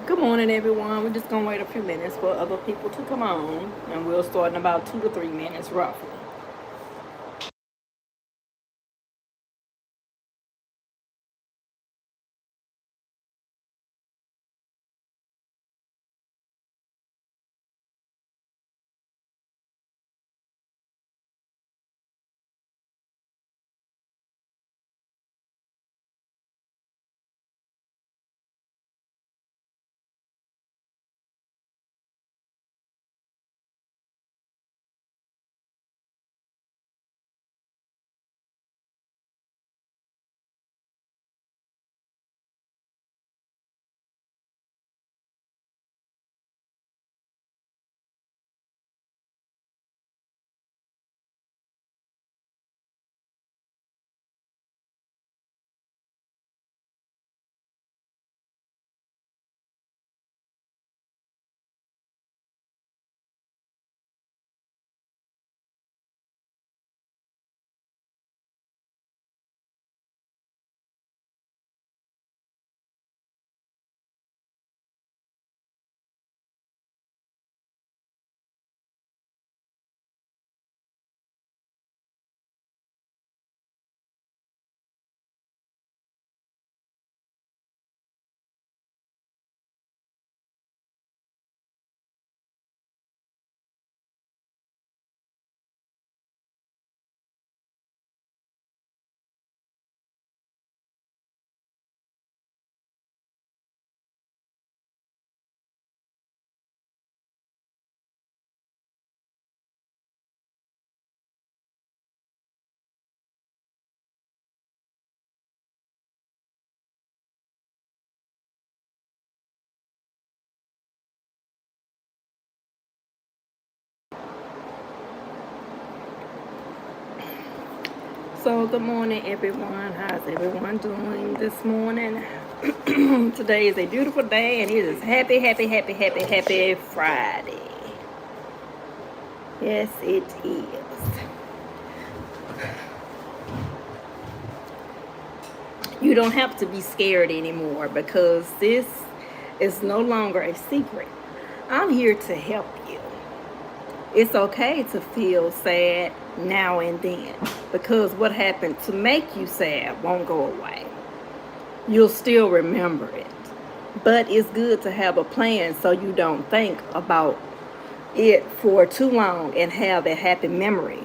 Good morning, everyone. We're just gonna wait a few minutes for other people to come on, and we'll start in about 2 to 3 minutes, roughly. So, good morning, everyone. How's everyone doing this morning? Today is a beautiful day, and it is happy, happy, happy, happy, happy Friday. Yes, it is. You don't have to be scared anymore because this is no longer a secret. I'm here to help you. It's okay to feel sad now and then because what happened to make you sad won't go away. You'll still remember it. But it's good to have a plan so you don't think about it for too long and have a happy memory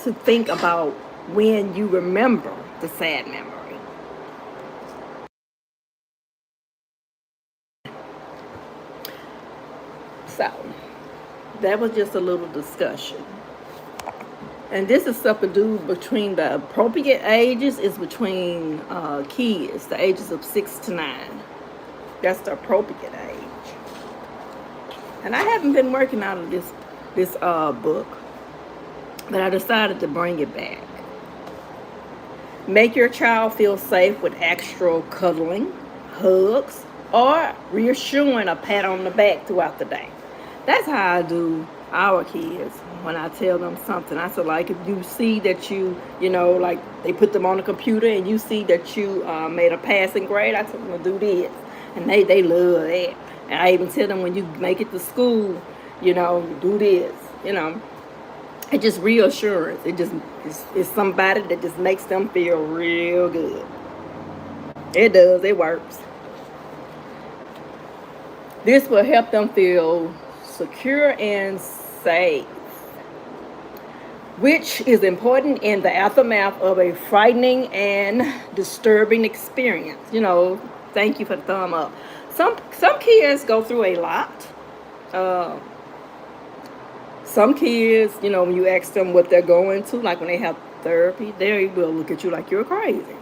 to think about when you remember the sad memory. So, that was just a little discussion. And this is stuff to do between the appropriate ages is between kids, the ages of 6 to 9. That's the appropriate age. And I haven't been working out of this book, but I decided to bring it back. Make your child feel safe with extra cuddling, hugs, or reassuring a pat on the back throughout the day. That's how I do our kids when I tell them something. I said, like, if you see that like they put them on the computer and you see that you made a passing grade, I tell them to do this. And they love that. And I even tell them when you make it to school, you do this, It's just reassurance. It's somebody that just makes them feel real good. It does. It works. This will help them feel secure and safe, which is important in the aftermath of a frightening and disturbing experience. Thank you for the thumb up. Some kids go through a lot. Some kids, when you ask them what they're going to, like when they have therapy, they will look at you like you're crazy.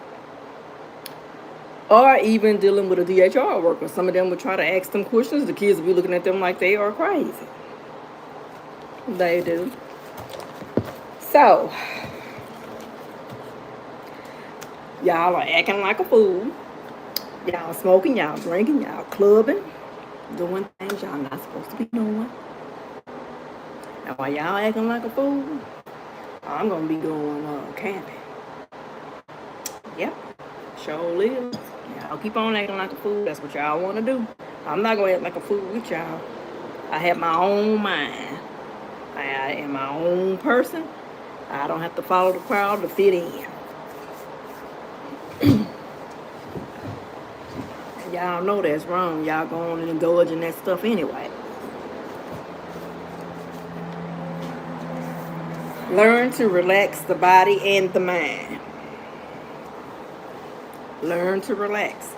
Or even dealing with a DHR worker. Some of them would try to ask them questions. The kids will be looking at them like they are crazy. They do. So, y'all are acting like a fool. Y'all smoking, y'all drinking, y'all clubbing, doing things y'all not supposed to be doing. And while y'all acting like a fool, I'm going to be going camping. Yep, sure live. Y'all keep on acting like a fool. That's what y'all want to do. I'm not going to act like a fool with y'all. I have my own mind. I am my own person. I don't have to follow the crowd to fit in. Y'all know that's wrong. Y'all go on and indulge in that stuff anyway. Learn to relax the body and the mind. Learn to relax.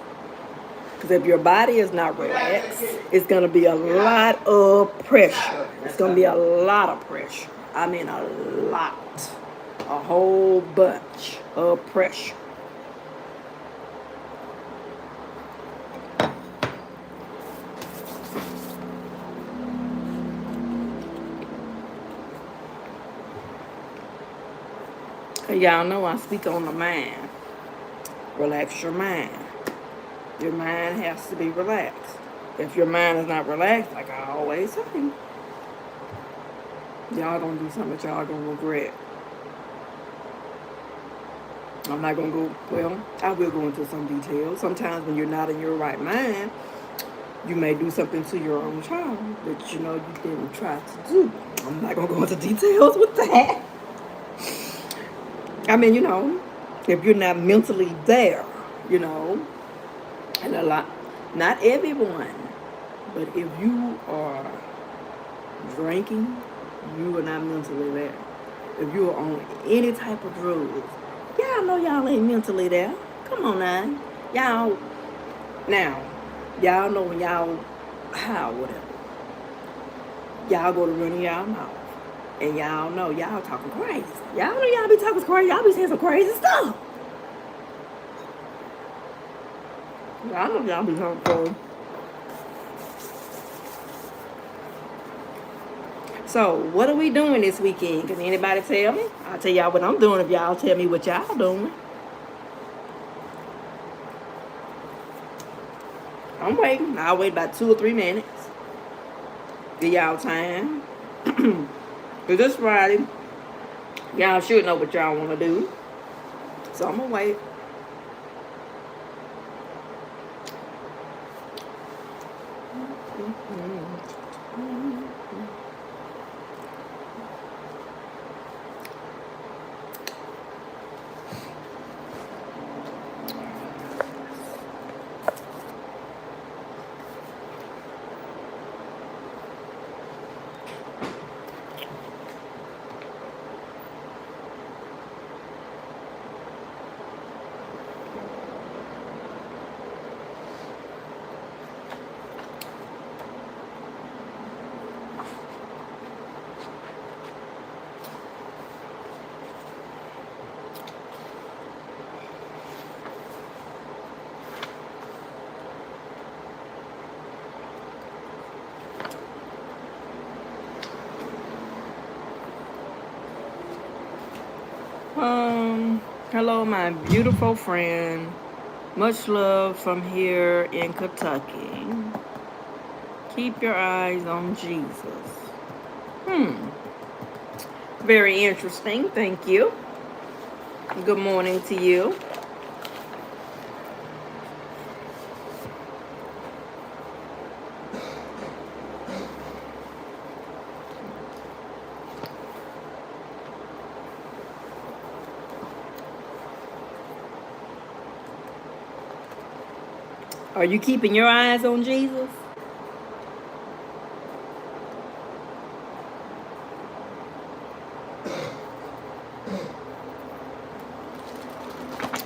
Because if your body is not relaxed, it's going to be a lot of pressure. It's going to be a lot of pressure. I mean a lot. A whole bunch of pressure. Y'all know I speak on the mind. Relax your mind. Your mind has to be relaxed. If your mind is not relaxed, like I always say, y'all gonna do something that y'all gonna regret. I'm not gonna go, well, I will go into some details. Sometimes when you're not in your right mind, you may do something to your own child that you know you didn't try to do. I'm not gonna go into details with that. I mean, you know, if you're not mentally there, you know, and a lot, not everyone, but if you are drinking, you are not mentally there. If you are on any type of drugs, y'all know y'all ain't mentally there. Come on now. Y'all know when y'all high or whatever, y'all go to running y'all mouth. And y'all know y'all talking crazy. Y'all know y'all be talking crazy. Y'all be saying some crazy stuff. Y'all know y'all be talking crazy. So, what are we doing this weekend? Can anybody tell me? I'll tell y'all what I'm doing if y'all tell me what y'all doing. I'm waiting. I'll wait about 2 or 3 minutes. Give y'all time. Because this Friday, y'all should know what y'all want to do. So I'm going to wait. Hello, my beautiful friend. Much love from here in Kentucky. Keep your eyes on Jesus. Very interesting. Thank you. Good morning to you. Are you keeping your eyes on Jesus?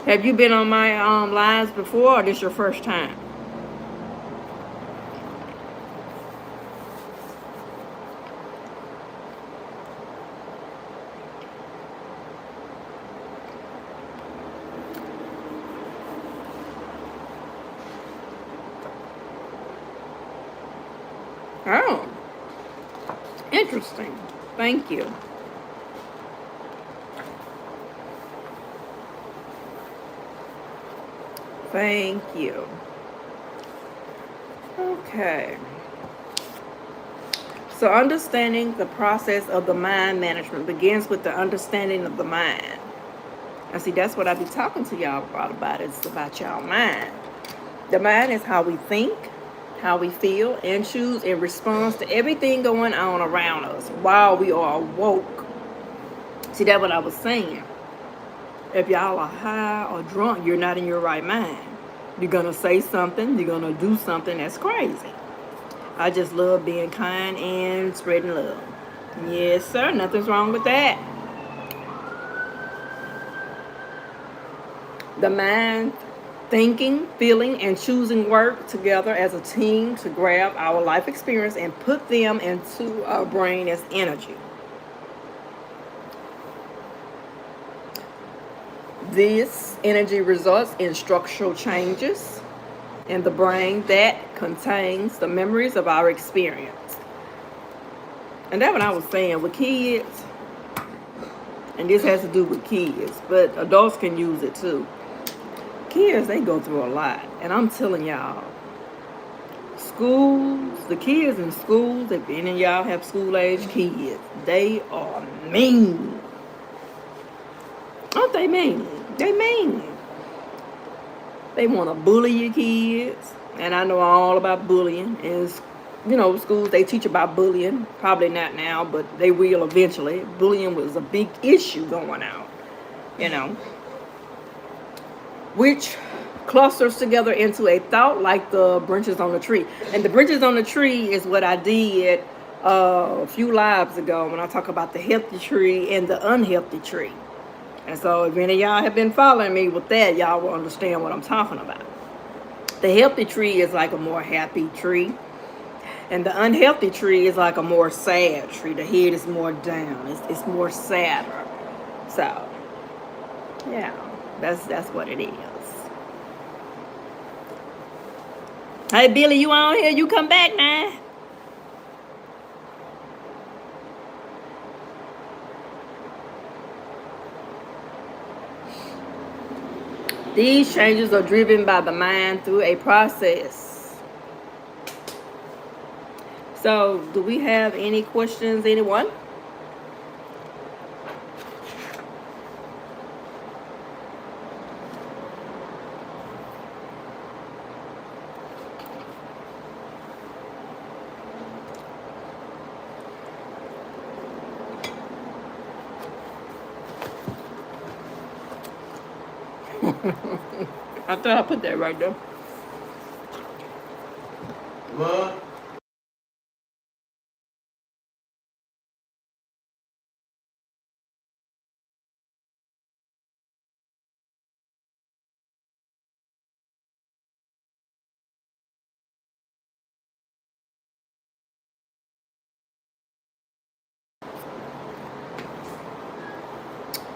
Have you been on my lives before, or this your first time? Oh, interesting. Thank you. Thank you. Okay. So understanding the process of the mind management begins with the understanding of the mind. And see, that's what I be talking to y'all about. It's about y'all mind. The mind is how we think, how we feel and choose in response to everything going on around us while we are woke. See, that's what I was saying. If y'all are high or drunk, you're not in your right mind. You're going to say something, you're going to do something that's crazy. I just love being kind and spreading love. Yes, sir. Nothing's wrong with that. The mind, thinking, feeling, and choosing work together as a team to grab our life experience and put them into our brain as energy. This energy results in structural changes in the brain that contains the memories of our experience. And that's what I was saying with kids, and this has to do with kids, but adults can use it too. Kids, they go through a lot, and I'm telling y'all, schools, the kids in schools, if any of y'all have school-age kids, they are mean. Aren't they mean? They mean. They want to bully your kids, and I know all about bullying. And schools, they teach about bullying. Probably not now, but they will eventually. Bullying was a big issue going on, which clusters together into a thought like the branches on the tree. And the branches on the tree is what I did a few lives ago when I talk about the healthy tree and the unhealthy tree. And so if any of y'all have been following me with that, y'all will understand what I'm talking about. The healthy tree is like a more happy tree. And the unhealthy tree is like a more sad tree. The head is more down. It's more sadder. So, yeah, that's what it is. Hey, Billy, you on here? You come back now. These changes are driven by the mind through a process. So, do we have any questions, anyone? I thought I put that right there. What?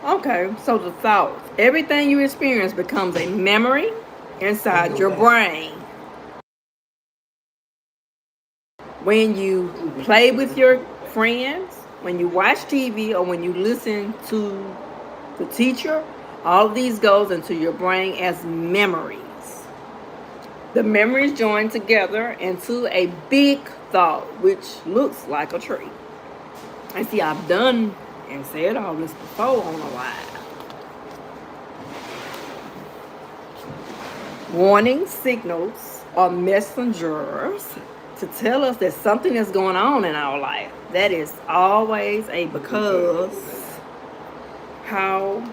Okay, so the thoughts. Everything you experience becomes a memory inside your brain. When you play with your friends, when you watch TV, or when you listen to the teacher, all of these goes into your brain as memories. The memories join together into a big thought, which looks like a tree. And see, I've done and said all this before on a live. Warning signals are messengers to tell us that something is going on in our life. That is always a because how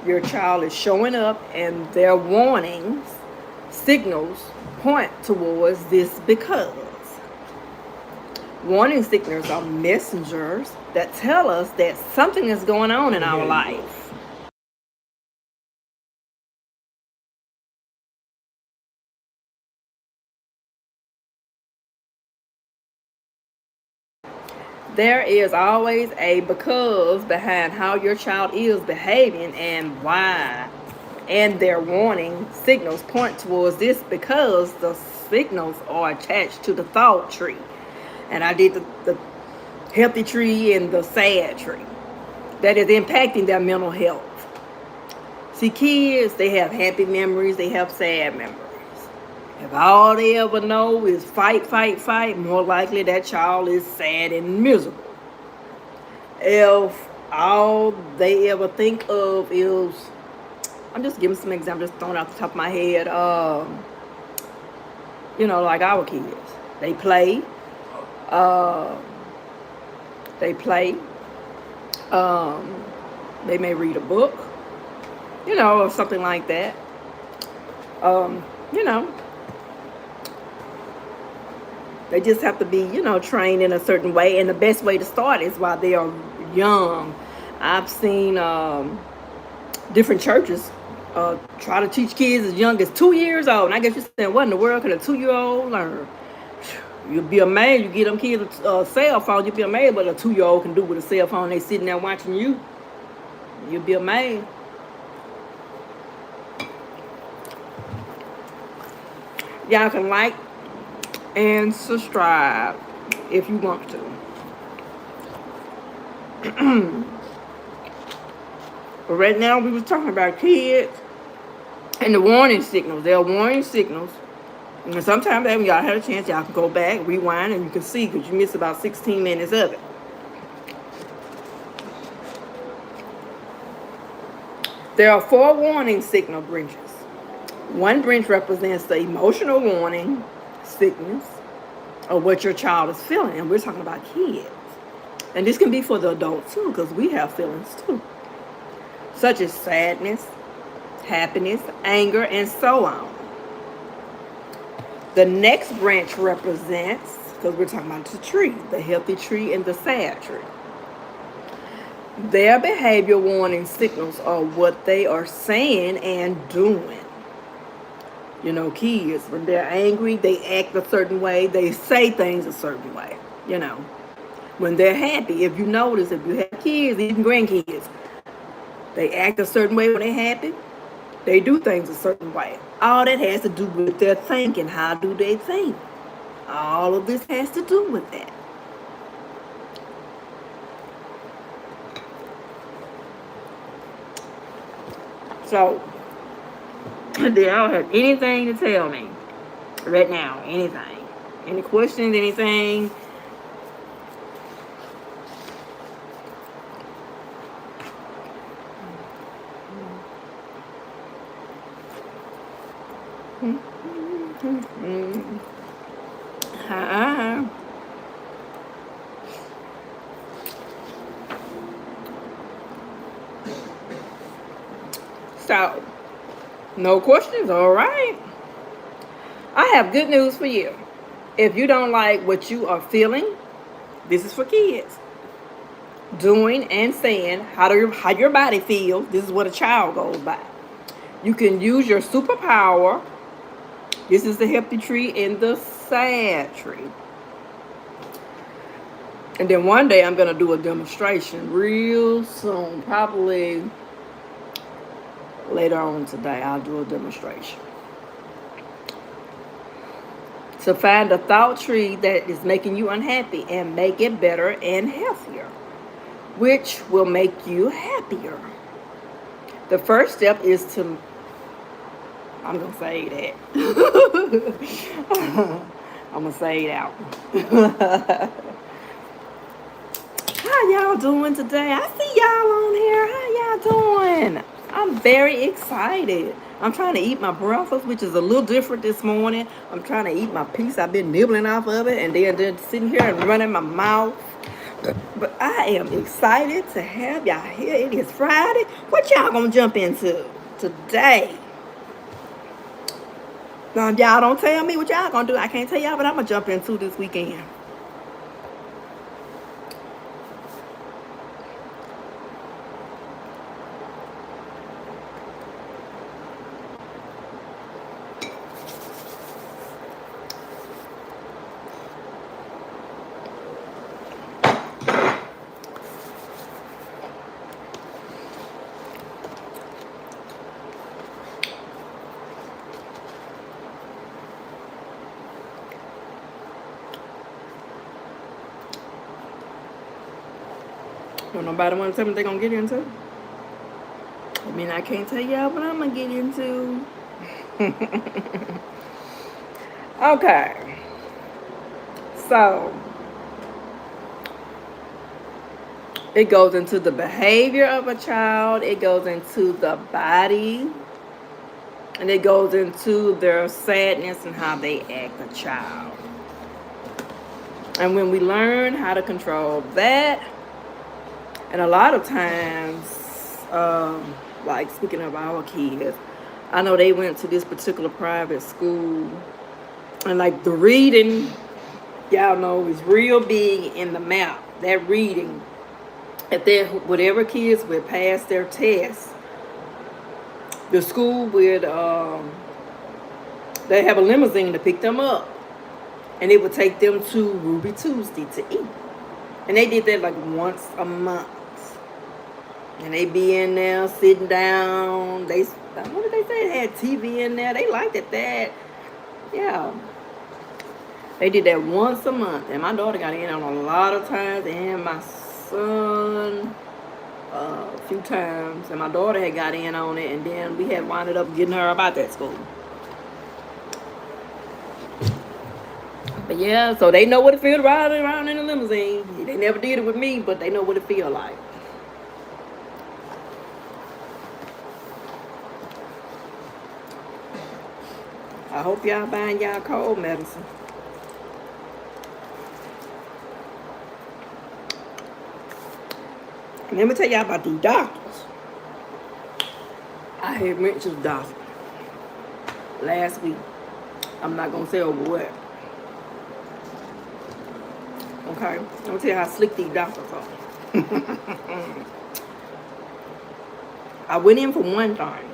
your child is showing up, and their warnings, signals point towards this because. Warning signals are messengers that tell us that something is going on in our life. There is always a because behind how your child is behaving and why. And their warning signals point towards this because the signals are attached to the thought tree. And I did the healthy tree and the sad tree. That is impacting their mental health. See, kids, they have happy memories, they have sad memories. If all they ever know is fight, fight, fight, more likely that child is sad and miserable. If all they ever think of is, I'm just giving some examples, just throwing out the top of my head, like our kids. They play. Uh, they play. Um, they may read a book, or something like that. Um, you know, they just have to be, trained in a certain way. And the best way to start is while they are young. I've seen different churches try to teach kids as young as 2 years old. And I guess you're saying, what in the world could a 2-year-old learn? You'll be amazed. You get them kids a cell phone, you'll be amazed what a 2-year-old can do with a cell phone. They sitting there watching you. You'll be amazed. Y'all can like and subscribe if you want to. But right now we was talking about kids and the warning signals. There are warning signals. And sometimes when y'all had a chance, y'all can go back, rewind, and you can see because you missed about 16 minutes of it. There are 4 warning signal branches. One branch represents the emotional warning signals of what your child is feeling. And we're talking about kids. And this can be for the adults too, because we have feelings too. Such as sadness, happiness, anger, and so on. The next branch represents, because we're talking about the tree, the healthy tree and the sad tree. Their behavior warning signals are what they are saying and doing. Kids, when they're angry, they act a certain way. They say things a certain way, When they're happy, if you notice, if you have kids, even grandkids, they act a certain way when they're happy. They do things a certain way. All that has to do with their thinking. How do they think? All of this has to do with that. So, do y'all have anything to tell me right now? Anything? Any questions? Anything? So, no questions? All right. I have good news for you. If you don't like what you are feeling, this is for kids. Doing and saying how your body feels. This is what a child goes by. You can use your superpower. This is the healthy tree and the sad tree. And then one day I'm going to do a demonstration real soon. Probably later on today I'll do a demonstration. To find the thought tree that is making you unhappy and make it better and healthier, which will make you happier. The first step is to, I'm going to say that. I'm going to say it out. How y'all doing today? I see y'all on here. How y'all doing? I'm very excited. I'm trying to eat my breakfast, which is a little different this morning. I'm trying to eat my piece. I've been nibbling off of it and then sitting here and running my mouth. But I am excited to have y'all here. It is Friday. What y'all gonna jump into today? Now, y'all don't tell me what y'all gonna do. I can't tell y'all what I'm gonna jump into this weekend. Don't nobody want to tell me what they're going to get into? I mean, I can't tell y'all what I'm going to get into. Okay. So, it goes into the behavior of a child. It goes into the body And it goes into their sadness and how they act a child. And when we learn how to control that, and a lot of times, like speaking of our kids, I know they went to this particular private school, and like the reading, y'all know, is real big in the map. That reading, if they whatever kids would pass their tests, the school would they have a limousine to pick them up, and it would take them to Ruby Tuesday to eat. And they did that like once a month. And they be in there sitting down. They, what did they say? They had TV in there. They liked it that. Yeah. They did that once a month. And my daughter got in on a lot of times. And my son a few times. And my daughter had got in on it. And then we had wound up getting her about that school. But yeah, so they know what it feels to ride around in a limousine. They never did it with me, but they know what it feels like. I hope y'all buying y'all cold medicine. And let me tell y'all about these doctors. I had mentioned doctor last week. I'm not gonna say over what. Okay, I'm gonna tell you how slick these doctors are. I went in for one thing.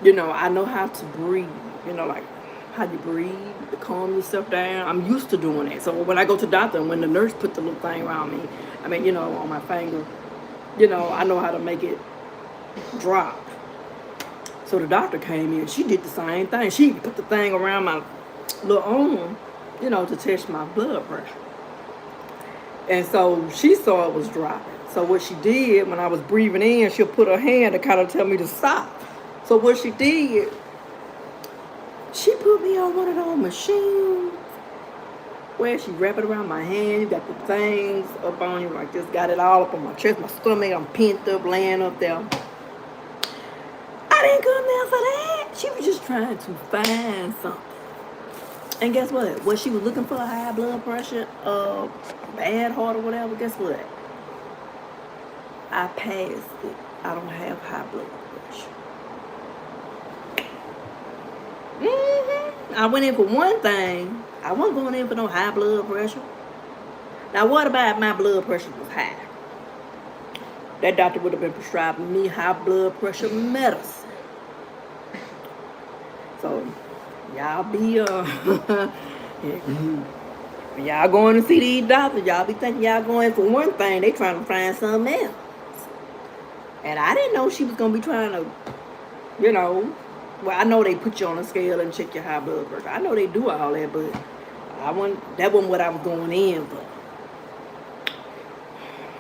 You know, I know how to breathe. You know, like how you breathe to calm yourself down. I'm used to doing that. So when I go to the doctor and when the nurse put the little thing around me, I mean, you know, on my finger, you know, I know how to make it drop. So the doctor came in. She did the same thing. She put the thing around my little arm, you know, to test my blood pressure. And so she saw it was dropping. So what she did, when I was breathing in, she'll put her hand to kind of tell me to stop. So what she did, she put me on one of those machines where she wrap it around my hand. You got the things up on you like this. Got it all up on my chest, my stomach. I'm pent up, laying up there. I didn't come there for that. She was just trying to find something. And guess what? What she was looking for, high blood pressure, bad heart or whatever, guess what? I passed it. I don't have high blood pressure. I went in for one thing. I wasn't going in for no high blood pressure. Now, what about if my blood pressure was high? That doctor would have been prescribing me high blood pressure medicine. So, y'all be, y'all going to see these doctors, y'all be thinking y'all going for one thing, they trying to find something else. And I didn't know she was going to be trying to, you know, well, I know they put you on a scale and check your high blood pressure. I know they do all that, but that wasn't what I was going in for.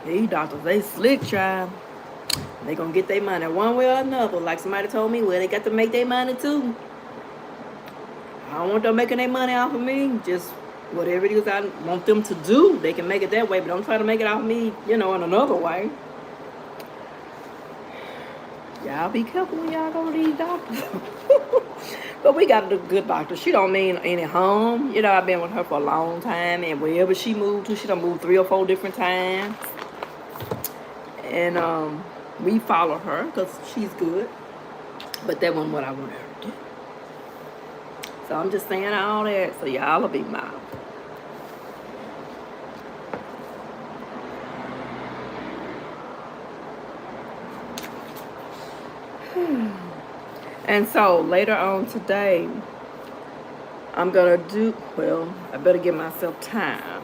These doctors, they slick, child. They gonna get their money one way or another. Like somebody told me, well, they got to make their money too. I don't want them making their money off of me. Just whatever it is I want them to do, they can make it that way. But don't try to make it off of me, you know, in another way. Y'all be careful when y'all go to these doctors. But we got a good doctor. She don't mean any harm. You know, I've been with her for a long time. And wherever she moved to, she done moved 3 or 4 different times. And we follow her because she's good. But that wasn't what I wanted her to do. So I'm just saying all that so y'all will be mild. And so later on today, I'm going to do, well, I better give myself time.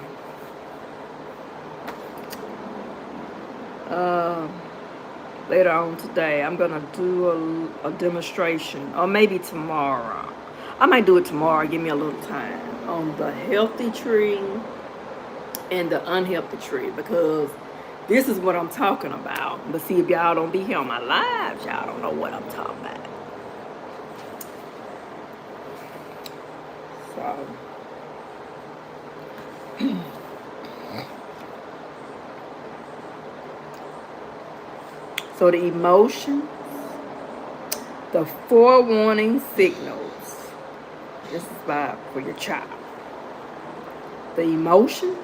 Later on today, I'm going to do a demonstration, or maybe tomorrow. I might do it tomorrow, give me a little time, on the healthy tree and the unhealthy tree, because this is what I'm talking about. But see, if y'all don't be here on my lives, y'all don't know what I'm talking about. So, So the emotions, the forewarning signals. This is for your child. The emotions,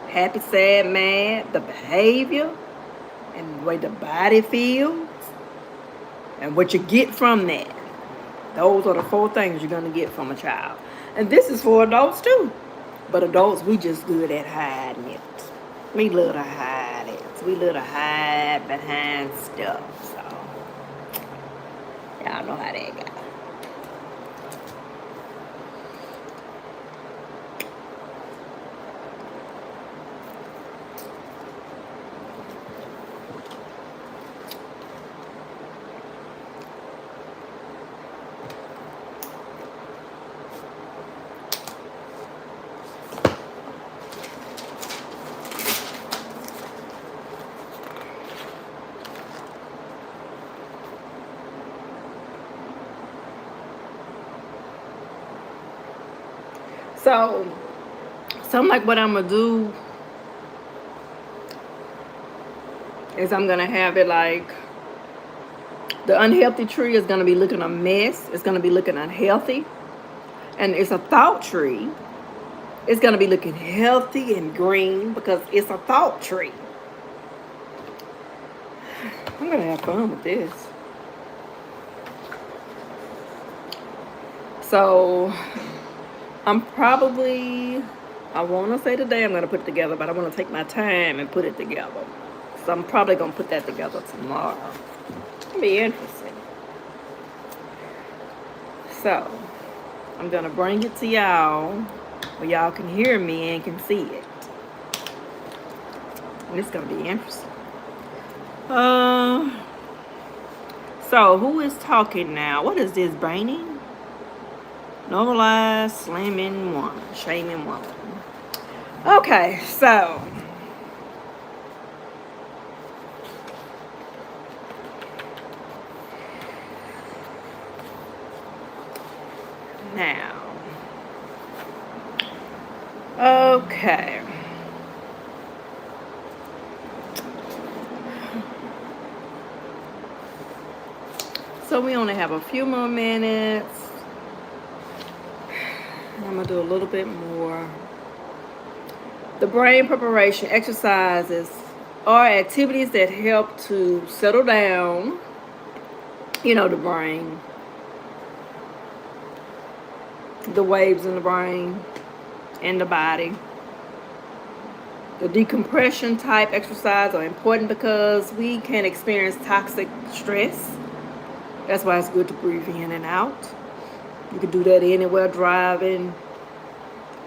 happy, sad, mad, the behavior, and the way the body feels, and what you get from that. Those are the 4 things you're going to get from a child. And this is for adults too. But adults, we just good at hiding it. We love to hide it. We love to hide behind stuff. So, y'all know how that goes. So, something like what I'm going to do is I'm going to have it like the unhealthy tree is going to be looking a mess. It's going to be looking unhealthy. And it's a thought tree. It's going to be looking healthy and green because it's a thought tree. I'm going to have fun with this. So, I want to say today I'm going to put it together, but I want to take my time and put it together. So I'm probably going to put that together tomorrow. It'll be interesting. So, I'm going to bring it to y'all where y'all can hear me and can see it. And it's going to be interesting. So, who is talking now? What is this, Brainy? Normalize, slamming woman, shaming woman. Okay, so now, okay. So we only have a few more minutes. I'm going to do a little bit more. The brain preparation exercises are activities that help to settle down, the brain, the waves in the brain and the body. The decompression type exercise are important because we can experience toxic stress. That's why it's good to breathe in and out. You can do that anywhere, driving.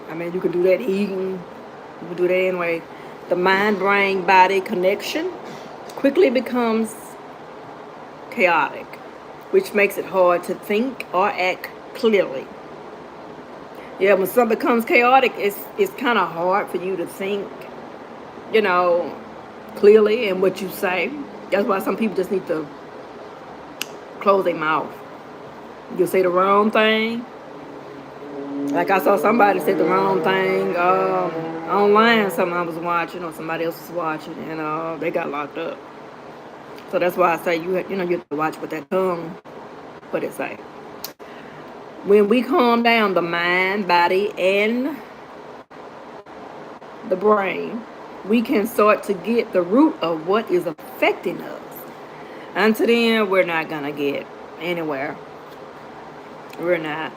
You can do that eating. You can do that anyway. The mind-brain-body connection quickly becomes chaotic, which makes it hard to think or act clearly. Yeah, when something becomes chaotic, it's kind of hard for you to think, clearly in what you say. That's why some people just need to close their mouth. You'll say the wrong thing. Like I saw somebody say the wrong thing online, something I was watching or somebody else was watching, and they got locked up. So that's why I say you have to watch what that tongue, what it say. When we calm down the mind, body, and the brain, we can start to get the root of what is affecting us. Until then, we're not going to get anywhere. We're not.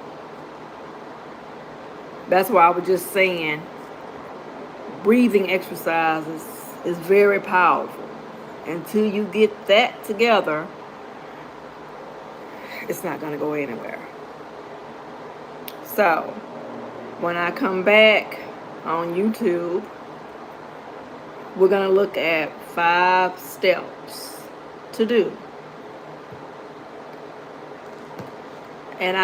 That's why I was just saying, breathing exercises is very powerful. Until you get that together, it's not going to go anywhere. So, when I come back on YouTube, we're going to look at 5 steps to do. And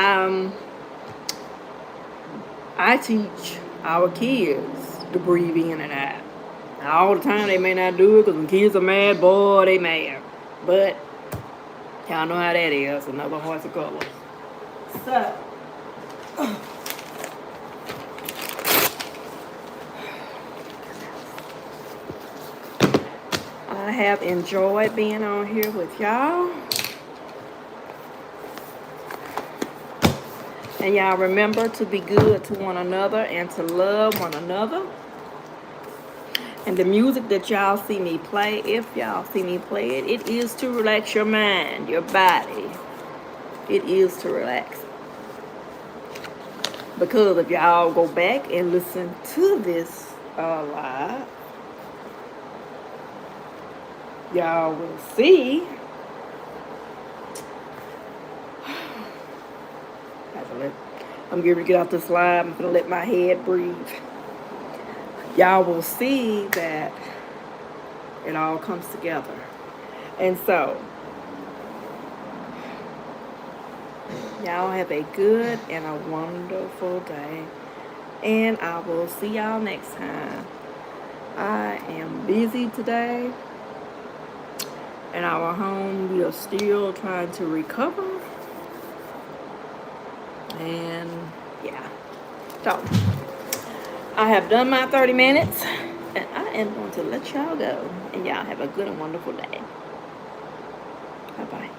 I teach our kids to breathe in and out. Now, all the time they may not do it because when kids are mad, boy, they mad. But y'all know how that is. Another horse of colors. So, I I have enjoyed being on here with y'all. And y'all remember to be good to one another and to love one another. And the music that y'all see me play, if y'all see me play it, it is to relax your mind, your body. It is to relax. Because if y'all go back and listen to this live, y'all will see. I'm getting to get out this live. I'm going to let my head breathe. Y'all will see that it all comes together. And so, y'all have a good and a wonderful day. And I will see y'all next time. I am busy today. In our home, we are still trying to recover. And yeah. So, I have done my 30 minutes. And I am going to let y'all go. And y'all have a good and wonderful day. Bye-bye.